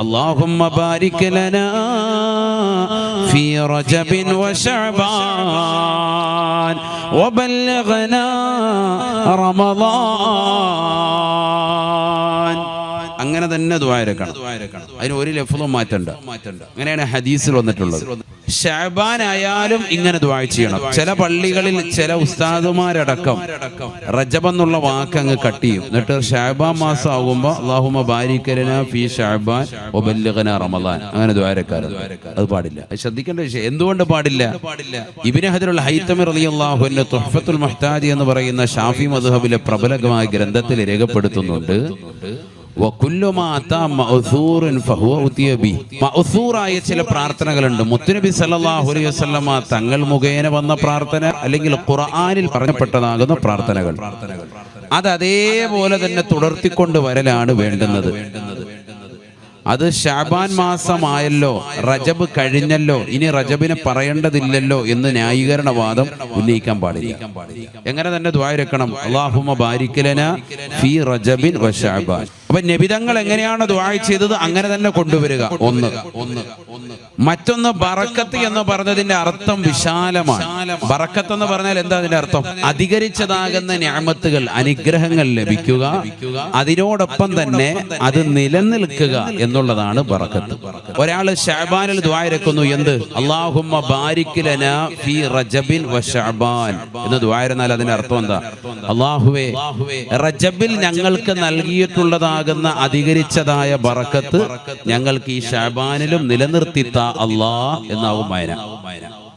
അല്ലാഹുമ്മ ബാരിക് ലനാ ഫീ റജബിൻ വശഅബാൻ വബല്ലിഗ്നാ റമളാൻ. അങ്ങനെ തന്നെ ദുആ ഇറക്കണം. അതിന് ഒരു ലഫ്ളും മാറ്റണ്ട. അങ്ങനെയാണ് ഹദീസിൽ വന്നിട്ടുള്ളത്. ശഅബാൻ ആയാലും ഇങ്ങനെ ദുആ ചെയ്യണം. ചില പള്ളികളിൽ ചില ഉസ്താദുമാരടക്കം റജബ് എന്നുള്ള വാക്ക് അങ്ങ് കട്ട് ചെയ്യും. എന്നിട്ട് ശഅബാൻ മാസം ആകുമ്പോൾ അല്ലാഹുമ്മ ബാരിക് ലനാ ഫീ ശഅബാൻ വബല്ലിഗ്നാ റമളാൻ അങ്ങനെ ദുആ ഇറക്കാറുണ്ട്. അത് പാടില്ല. അത് ശ്രദ്ധിക്കേണ്ട വിഷയം. എന്തുകൊണ്ട് പാടില്ല? ഇബ്നു ഹജറുൽ ഹൈതമി റളിയല്ലാഹു അൻഹു തുഹ്ഫത്തുൽ മുഹ്താജി എന്ന് പറയുന്ന ഷാഫി മദ്ഹബിലെ പ്രബലമായ ഗ്രന്ഥത്തിൽ രേഖപ്പെടുത്തുന്നുണ്ട്, മഅ്സൂറായ ചില പ്രാർത്ഥനകളുണ്ട്. മുത്തുനബി സല്ലല്ലാഹു അലൈഹി വസല്ലമ തങ്ങൾ മുഖേന വന്ന പ്രാർത്ഥന, അല്ലെങ്കിൽ ഖുർആനിൽ പറഞ്ഞപ്പെട്ടതാകുന്ന പ്രാർത്ഥനകൾ, അത് അതേപോലെ തന്നെ തുടർത്തിക്കൊണ്ട് വരലാണ് വേണ്ടുന്നത്. അത് ശഅബാൻ മാസമായല്ലോ, റജബ് കഴിഞ്ഞല്ലോ, ഇനി റജബിനെ പറയേണ്ടതില്ലല്ലോ എന്ന് ന്യായീകരണവാദം ഉന്നയിക്കാൻ പാടില്ല. എങ്ങനെ തന്നെ ദുആ ഇറക്കണം, അല്ലാഹുമ്മ ബാരിക് ലനാ ഫീ റജബിൻ വശഅബാൻ. അപ്പൊ നബിതങ്ങൾ എങ്ങനെയാണ് ദുആ ചെയ്തത് അങ്ങനെ തന്നെ കൊണ്ടുവരിക. ഒന്ന്. മറ്റൊന്ന്, ബറക്കത്ത് എന്ന് പറഞ്ഞതിന്റെ അർത്ഥം വിശാലമാണ്. ബറക്കത്ത് എന്ന് പറഞ്ഞാൽ എന്താ അതിന്റെ അർത്ഥം? അധികരിച്ചതാകുന്ന നിഅമത്തുകൾ, അനുഗ്രഹങ്ങൾ ലഭിക്കുക, അതിനോടൊപ്പം തന്നെ അത് നിലനിൽക്കുക എന്നുള്ളതാണ് ബറക്കത്ത്. ഒരാൾ ശഅബാനിൽ ദുആ ഇറക്കുന്നു, എന്ത്? അല്ലാഹുമ്മ ബാരിക് ലനാ ഫീ റജബിൻ വശഅബാൻ എന്ന് ദുആ ഇറന്നാൽ അതിന്റെ അർത്ഥം എന്താ? അല്ലാഹുവേ, റജബിൽ ഞങ്ങൾക്ക് നൽകിയിട്ടുള്ളതാകുന്ന അധികരിച്ചതായ ബറക്കത്ത് ഞങ്ങൾക്ക് ഈ ശഅബാനിലും നിലനിർത്തിത്ത അല്ലാഹ് എന്നാവും വായന.